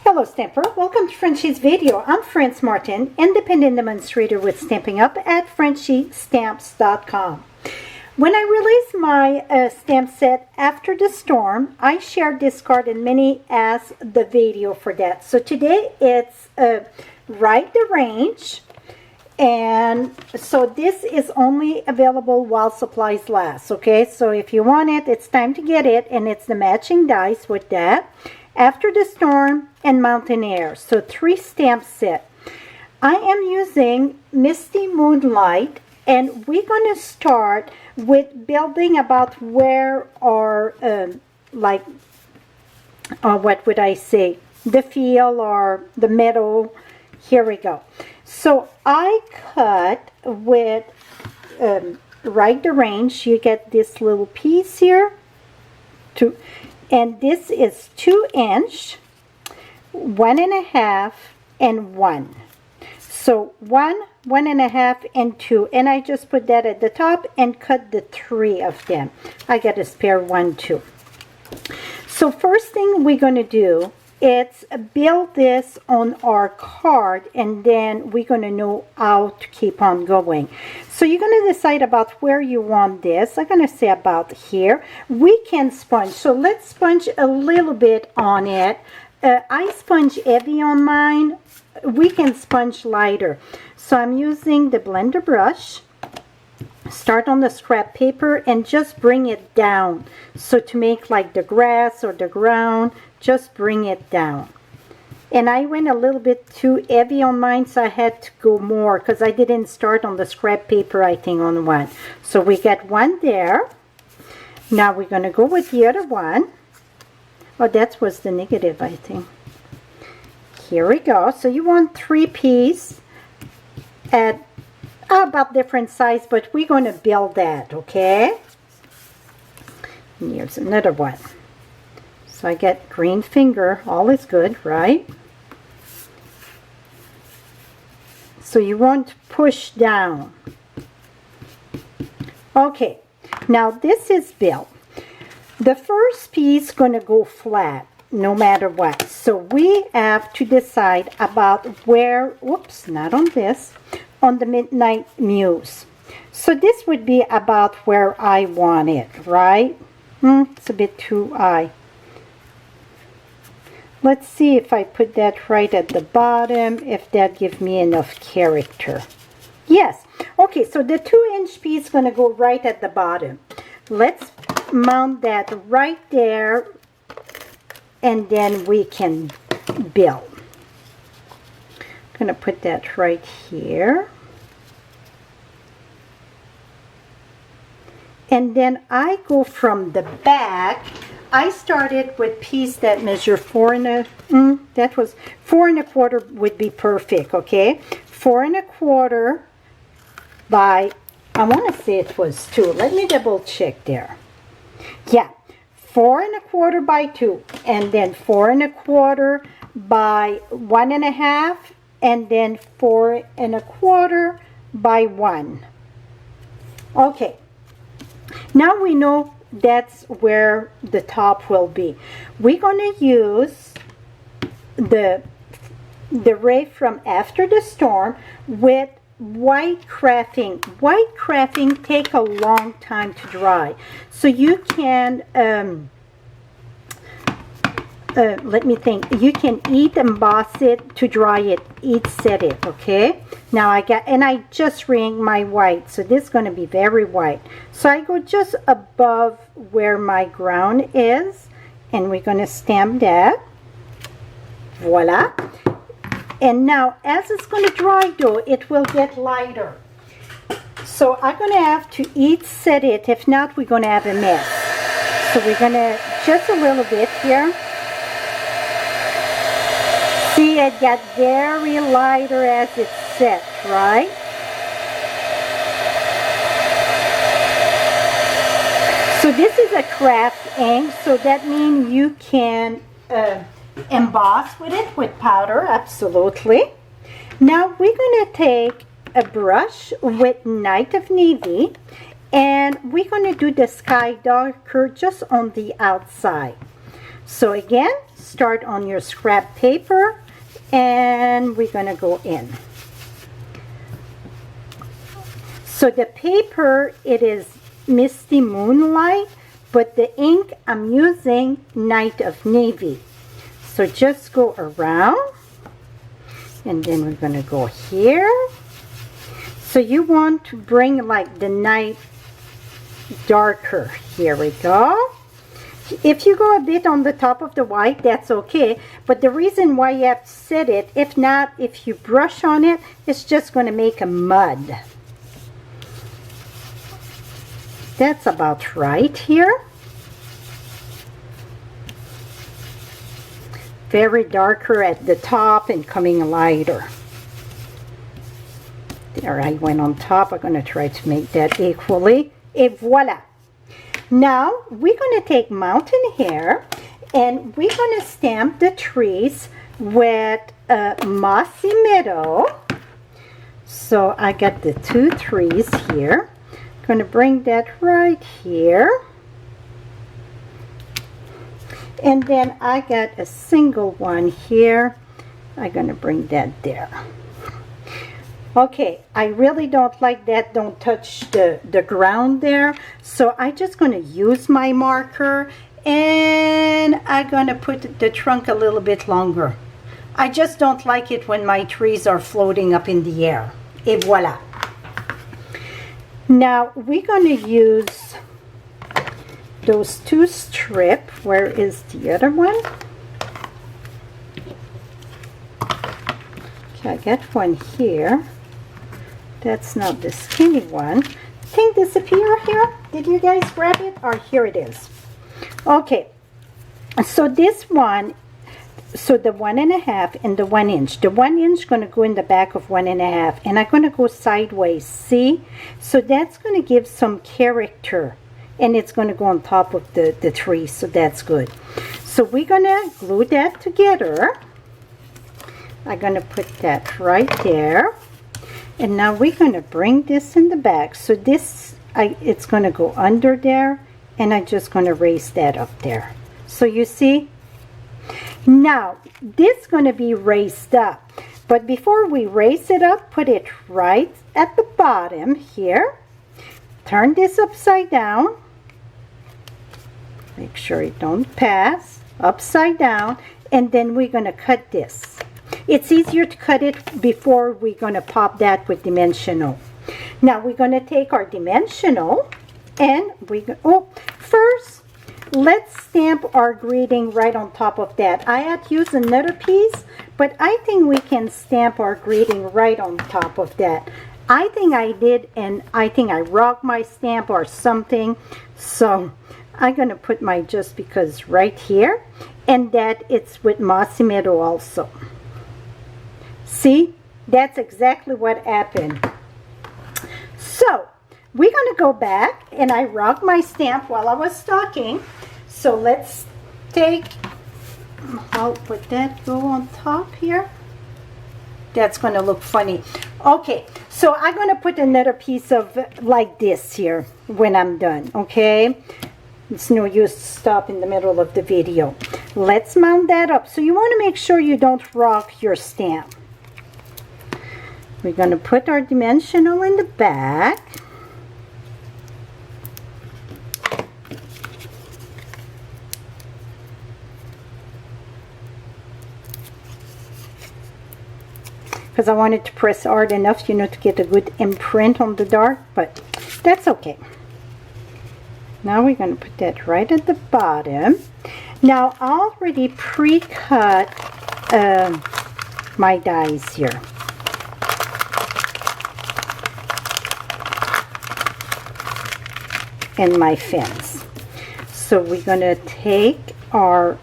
Hello Stamper, welcome to Frenchie's video. I'm Franz Martin, independent demonstrator with Stampin' Up at frenchiestamps.com. When I released my stamp set After the Storm, I shared this card and many asked the video for that. So today it's Ride the Range, and so this is only available while supplies last, okay? So if you want it, it's time to get it, and it's the matching dice with that. After the Storm and Mountain Air, so 3 stamp set. I am using Misty Moonlight, and we're going to start with building about where our what would I say, the field or the meadow. Here we go. So I cut with Ride the Range. You get this little piece here, and this is 2 inch, 1.5, and 1. So 1, 1.5, and 2, and I just put that at the top and cut the 3 of them. I got a spare 1 too. So first thing we're going to do is build this on our card, and then we're going to know how to keep on going. So you're going to decide about where you want this. I'm going to say about here. We can sponge, so let's sponge a little bit on it. I sponge heavy on mine. We can sponge lighter. So I'm using the blender brush. Start on the scrap paper and just bring it down. So to make like the grass or the ground, just bring it down. And I went a little bit too heavy on mine, so I had to go more because I didn't start on the scrap paper, I think, on 1. So we got 1 there. Now we're going to go with the other one. Oh, that was the negative, I think. Here we go. So you want 3 pieces at about different size, but we're going to build that, okay? And here's another one. So I get green finger. All is good, right? So you want to push down. Okay, now this is built. The first piece is going to go flat no matter what. So we have to decide about where, whoops, not on this, on the Midnight Muse. So this would be about where I want it, right? It's a bit too high. Let's see if I put that right at the bottom, if that gives me enough character. Yes. Okay, so the 2-inch piece is going to go right at the bottom. Let's mount that right there, and then we can build. I'm going to put that right here. And then I go from the back. I started with piece that measure 4 1/4 would be perfect, okay? 4 1/4 by, I want to say it was 2. Let me double check there. Yeah, 4 1/4 by 2, and then 4 1/4 by 1.5, and then 4 1/4 by 1. Okay, now we know that's where the top will be. We're going to use the ray from After the Storm with white crafting. White crafting take a long time to dry, so you can let me think, you can emboss it to dry it, set it, okay? Now I just ring my white, so this is going to be very white. So I go just above where my ground is, and we're going to stamp that. Voila. And now as it's going to dry though, it will get lighter. So I'm going to have to set it, if not we're going to have a mess. So we're going to just a little bit here. See, it got very lighter as it's set, right? So this is a craft ink, so that means you can emboss with it with powder, absolutely. Now we're going to take a brush with Night of Navy, and we're going to do the sky darker just on the outside. So again, start on your scrap paper, and we're going to go in. So the paper, it is Misty Moonlight, but the ink I'm using Night of Navy. So just go around, and then we're going to go here. So you want to bring like the night darker. Here we go. If you go a bit on the top of the white, that's okay. But the reason why you have to set it, if not, if you brush on it, it's just going to make a mud. That's about right here. Very darker at the top and coming lighter. There, I went on top. I'm going to try to make that equally. Et voila. Now we're going to take mountain hair and we're going to stamp the trees with mossy meadow. So I got the 2 trees here. I'm going to bring that right here. And then I got a single one here. I'm going to bring that there. Okay, I really don't like that. Don't touch the ground there. So I'm just going to use my marker and I'm going to put the trunk a little bit longer. I just don't like it when my trees are floating up in the air. Et voila. Now we're going to use those 2 strips. Where is the other one? Okay, I got one here. That's not the skinny one. Thing disappear here. Did you guys grab it? Or here it is. Okay. So this one, so the 1.5 and the 1 inch. The 1 inch going to go in the back of 1.5, and I'm going to go sideways. See? So that's going to give some character, and it's going to go on top of the tree. So that's good. So we're going to glue that together. I'm going to put that right there. And now we're going to bring this in the back. So this, it's going to go under there, and I'm just going to raise that up there. So you see? Now, this is going to be raised up. But before we raise it up, put it right at the bottom here. Turn this upside down. Make sure it don't pass. Upside down. And then we're going to cut this. It's easier to cut it before we're going to pop that with dimensional. Now we're going to take our dimensional and first let's stamp our greeting right on top of that. I had used another piece, but I think we can stamp our greeting right on top of that. I think I did, and I think I rocked my stamp or something. So I'm going to put my just because right here, and that it's with mossy meadow also. See, that's exactly what happened. So we're going to go back, and I rocked my stamp while I was talking. So let's take, I'll put that go on top here. That's going to look funny. Okay, so I'm going to put another piece of like this here when I'm done, okay? It's no use to stop in the middle of the video. Let's mount that up. So you want to make sure you don't rock your stamp. We're going to put our dimensional in the back. Because I wanted to press hard enough, you know, to get a good imprint on the dark, but that's okay. Now we're going to put that right at the bottom. Now I already pre-cut my dies here. And my fins. So we're going to take our,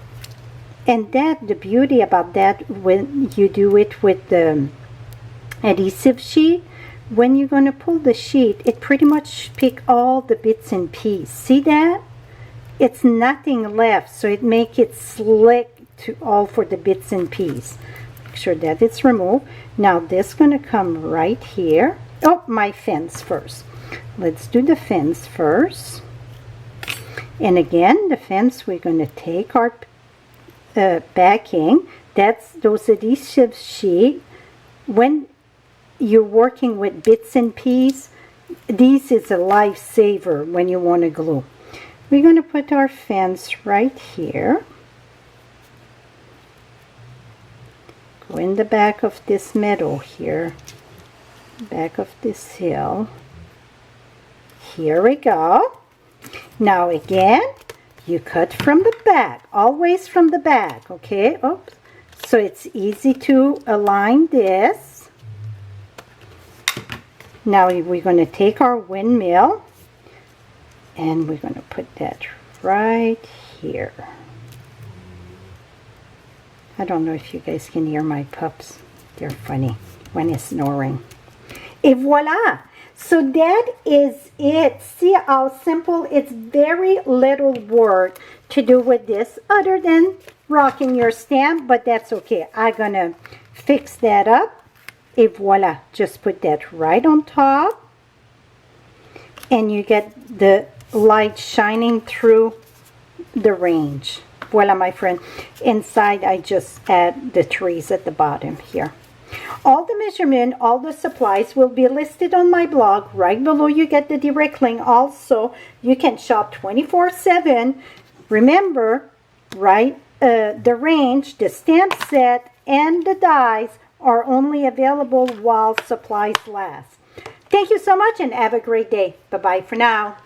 and that, the beauty about that, when you do it with the adhesive sheet, when you're going to pull the sheet, it pretty much pick all the bits and pieces. See that? It's nothing left, so it make it slick to all for the bits and pieces. Make sure that it's removed. Now this going to come right here. Oh, my fins first. Let's do the fins first. And again, the fins, we're going to take our backing. That's those adhesive sheet. When you're working with bits and pieces, this is a lifesaver when you want to glue. We're going to put our fence right here. Go in the back of this meadow here, back of this hill. Here we go. Now again, you cut from the back, always from the back, okay? Oops. So it's easy to align this. Now we're going to take our windmill and we're going to put that right here. I don't know if you guys can hear my pups. They're funny when it's snoring. Et voila! So that is it. See how simple. It's very little work to do with this other than rocking your stamp, but that's okay. I'm gonna fix that up. Et voila, just put that right on top and you get the light shining through the range. Voila, my friend. Inside I just add the trees at the bottom here. All the measurement, all the supplies will be listed on my blog. Right below you get the direct link. Also, you can shop 24/7. Remember, right, the range, the stamp set, and the dies are only available while supplies last. Thank you so much and have a great day. Bye-bye for now.